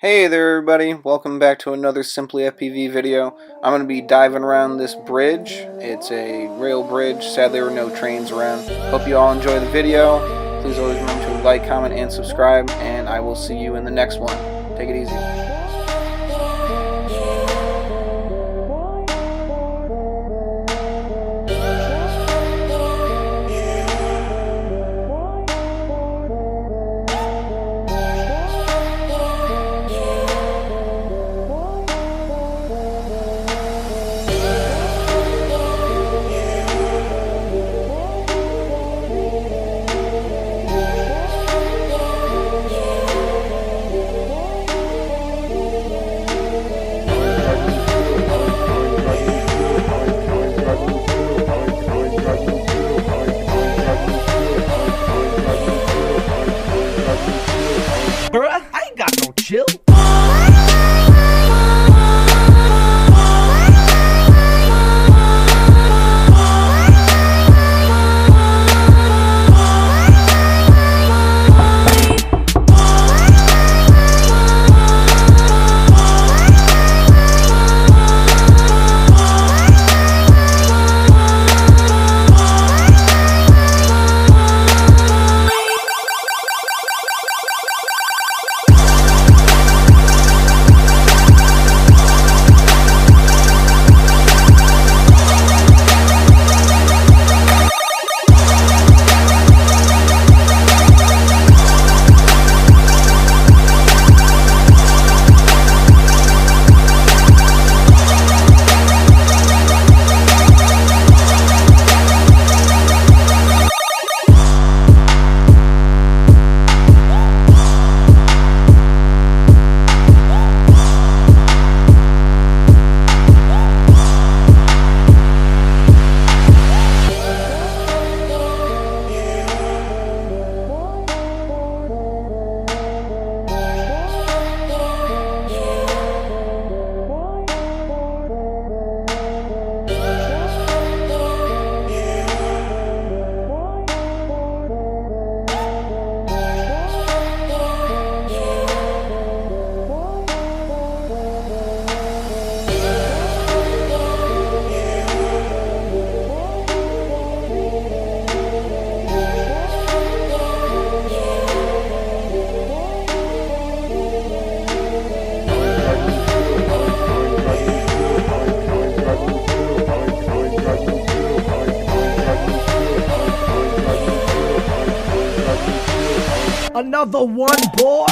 Hey there everybody, welcome back to another Simply FPV video. I'm going to be diving around this bridge. It's a rail bridge, sadly there were no trains around. Hope you all enjoy the video. Please always remember to like, comment, and subscribe, and I will see you in the next one. Take it easy. Bruh, I ain't got no chill. Another one, boy.